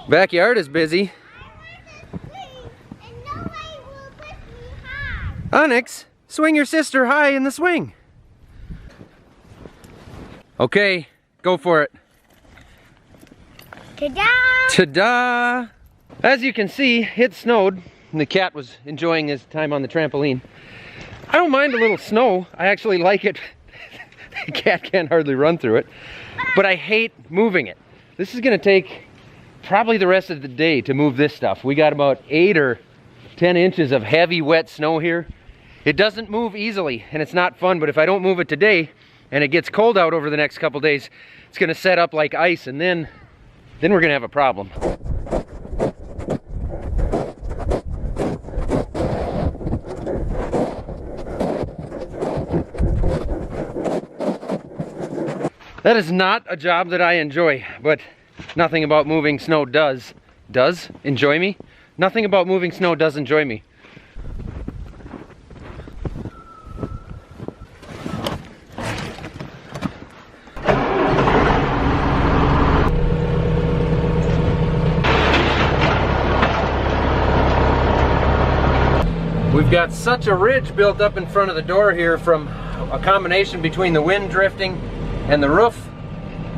Backyard is busy. Onyx, swing your sister high in the swing. Okay, go for it. Ta-da! Ta-da! As you can see, it snowed, and the cat was enjoying his time on the trampoline. I don't mind a little snow. I actually like it. The cat can't hardly run through it, but I hate moving it. This is gonna take probably the rest of the day to move this stuff. We got about 8 or 10 inches of heavy, wet snow here. It doesn't move easily, and it's not fun, but if I don't move it today, and it gets cold out over the next couple days, it's gonna set up like ice, and then we're gonna have a problem. That is not a job that I enjoy, but nothing about moving snow does enjoy me. Nothing about moving snow does enjoy me. We've got such a ridge built up in front of the door here from a combination between the wind drifting and the roof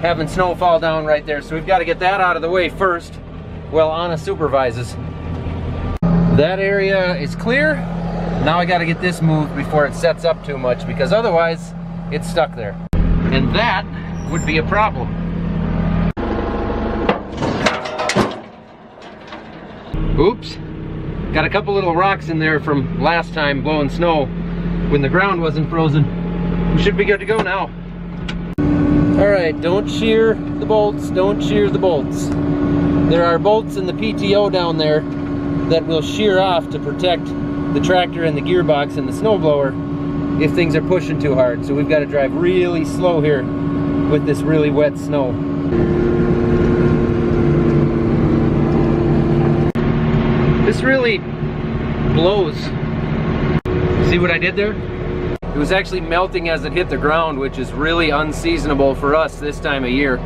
having snow fall down right there. So we've got to get that out of the way first while Anna supervises. That area is clear. Now I got to get this moved before it sets up too much, because otherwise it's stuck there. And that would be a problem. Oops. Got a couple little rocks in there from last time blowing snow when the ground wasn't frozen. We should be good to go now. All right, don't shear the bolts, don't shear the bolts. There are bolts in the PTO down there that will shear off to protect the tractor and the gearbox and the snowblower if things are pushing too hard. So we've got to drive really slow here with this really wet snow. This really blows. See what I did there? It was actually melting as it hit the ground, which is really unseasonable for us this time of year.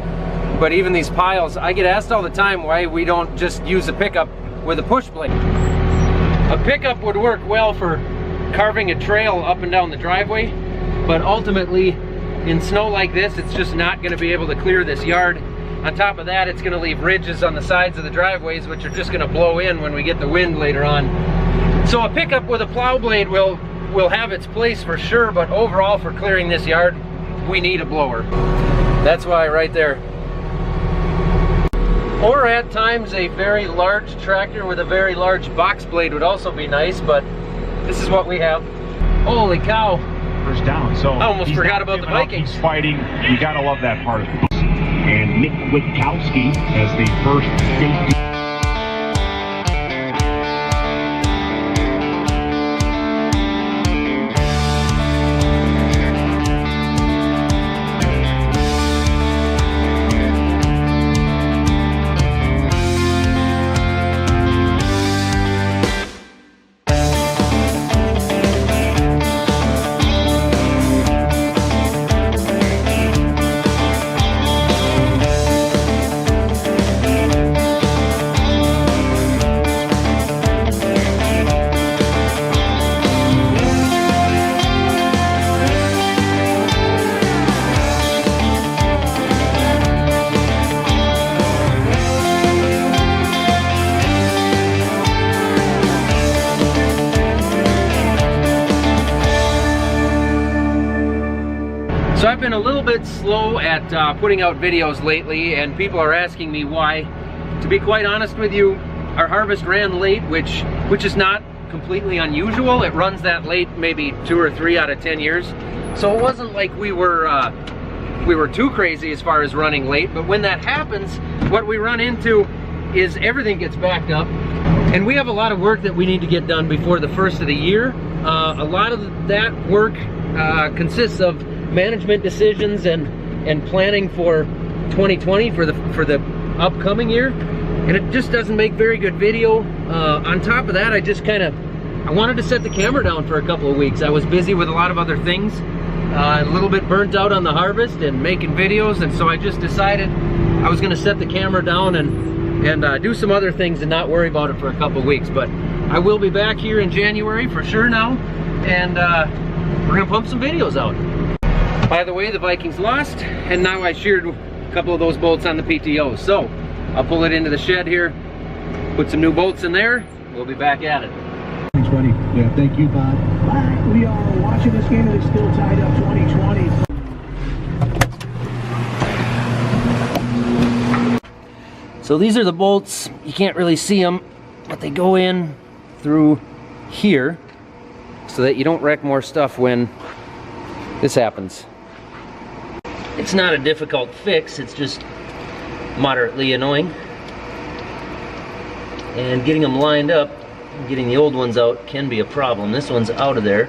But even these piles, I get asked all the time why we don't just use a pickup with a push blade. A pickup would work well for carving a trail up and down the driveway, but ultimately in snow like this, it's just not going to be able to clear this yard. On top of that, it's going to leave ridges on the sides of the driveways, which are just going to blow in when we get the wind later on. So a pickup with a plow blade will have its place for sure, but overall for clearing this yard, we need a blower. That's why right there. Or at times a very large tractor with a very large box blade would also be nice, but this is what we have. Holy cow. First down, so I almost forgot about the Vikings. He's fighting, you gotta love that part of it. And Nick Witkowski as the first safety. So I've been a little bit slow at putting out videos lately, and people are asking me why. To be quite honest with you, our harvest ran late, which is not completely unusual. It runs that late maybe 2 or 3 out of 10 years. So it wasn't like we were too crazy as far as running late, but when that happens, what we run into is everything gets backed up, and we have a lot of work that we need to get done before the first of the year. A lot of that work consists of management decisions and planning for 2020 for the upcoming year, and it just doesn't make very good video. On top of that, I just kind of I wanted to set the camera down for a couple of weeks. I was busy with a lot of other things, a little bit burnt out on the harvest and making videos, and so I just decided I was gonna set the camera down and do some other things and not worry about it for a couple of weeks. But I will be back here in January for sure now, and we're gonna pump some videos out. By the way, the Vikings lost, and now I sheared a couple of those bolts on the PTO. So I'll pull it into the shed here, put some new bolts in there, we'll be back at it. 2020. Yeah, thank you, Bob. All right, we are watching this game and it's still tied up 2020. So these are the bolts. You can't really see them, but they go in through here so that you don't wreck more stuff when this happens. It's not a difficult fix, it's just moderately annoying. And getting them lined up, getting the old ones out can be a problem. This one's out of there.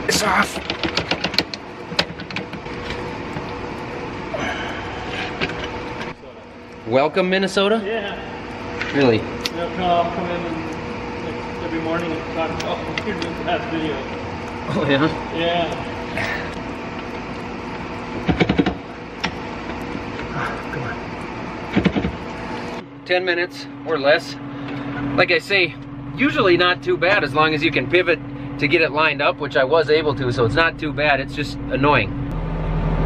It's off. Welcome, Minnesota? Yeah. Really? Yeah, no, I'll come in and, like, every morning and talk about you're doing the past video. Oh, yeah? Yeah. 10 minutes or less. Like I say, usually not too bad as long as you can pivot to get it lined up, which I was able to, so it's not too bad. It's just annoying.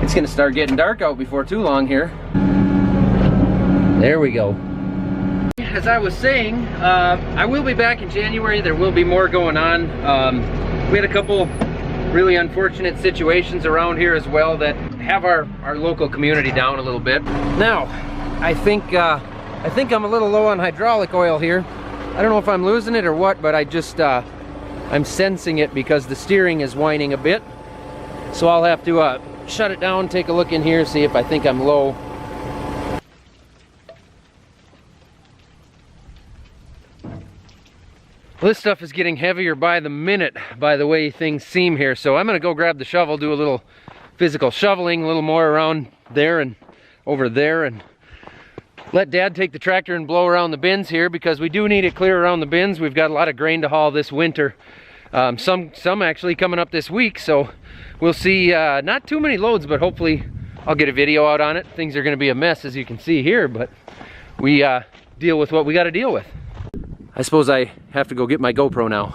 It's gonna start getting dark out before too long here. There we go. As I was saying, I will be back in January. There will be more going on. We had a couple really unfortunate situations around here as well that have our local community down a little bit. Now, I think I'm a little low on hydraulic oil here. I don't know if I'm losing it or what, but I just, I'm sensing it because the steering is whining a bit. So I'll have to shut it down, take a look in here, see if I think I'm low. Well, this stuff is getting heavier by the minute by the way things seem here. So I'm gonna go grab the shovel, do a little physical shoveling, a little more around there and over there, and let Dad take the tractor and blow around the bins here because we do need it clear around the bins. We've got a lot of grain to haul this winter. Some actually coming up this week, so we'll see. Not too many loads, but hopefully I'll get a video out on it. Things are gonna be a mess as you can see here, but we deal with what we gotta deal with. I suppose I have to go get my GoPro now.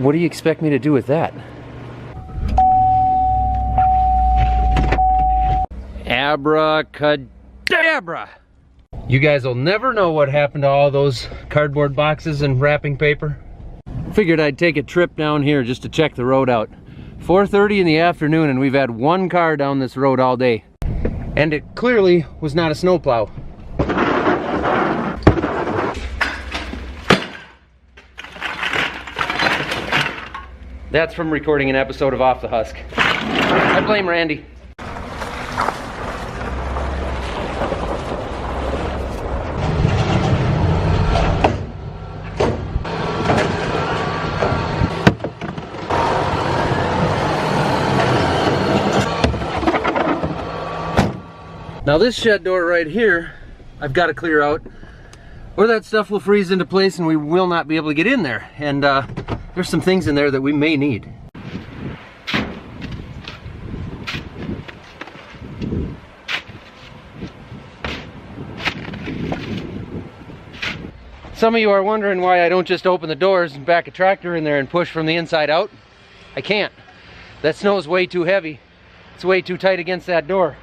What do you expect me to do with that? Abracadabra! You guys will never know what happened to all those cardboard boxes and wrapping paper. Figured I'd take a trip down here just to check the road out. 4:30 in the afternoon and we've had one car down this road all day. And it clearly was not a snowplow. That's from recording an episode of Off the Husk. I blame Randy. Now this shed door right here, I've got to clear out, or that stuff will freeze into place and we will not be able to get in there. And there's some things in there that we may need. Some of you are wondering why I don't just open the doors and back a tractor in there and push from the inside out. I can't. That snow is way too heavy. It's way too tight against that door.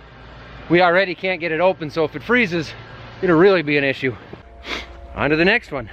We already can't get it open, so if it freezes, it'll really be an issue. On to the next one.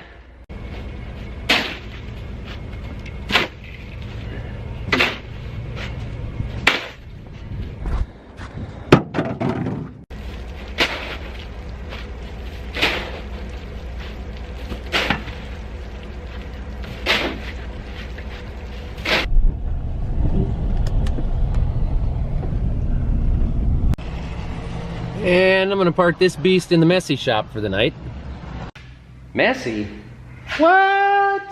And I'm gonna park this beast in the messy shop for the night. Messy? What?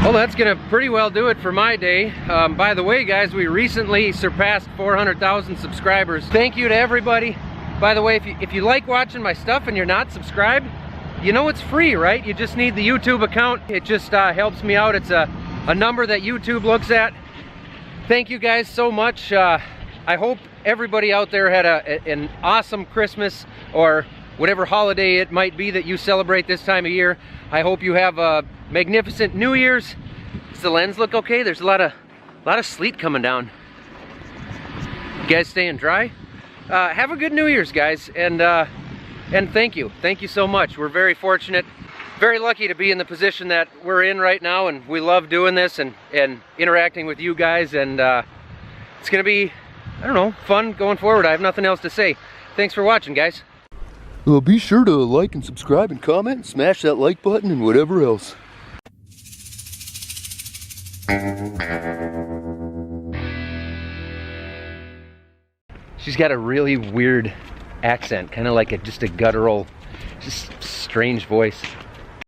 Well, that's gonna pretty well do it for my day. By the way, guys, we recently surpassed 400,000 subscribers. Thank you to everybody. By the way, if you like watching my stuff and you're not subscribed, you know it's free, right? You just need the YouTube account. It just helps me out. It's a number that YouTube looks at. Thank you guys so much. I hope everybody out there had an awesome Christmas or whatever holiday it might be that you celebrate this time of year. I hope you have a magnificent New Year's. Does the lens look okay? There's a lot of sleet coming down. You guys staying dry? Have a good New Year's, guys, and thank you so much. We're very fortunate, very lucky to be in the position that we're in right now, and we love doing this and interacting with you guys, and it's gonna be, I don't know, fun going forward. I have nothing else to say. Thanks for watching, guys. Be sure to like and subscribe and comment and smash that like button and whatever else. She's got a really weird accent, kind of like just a guttural, just strange voice.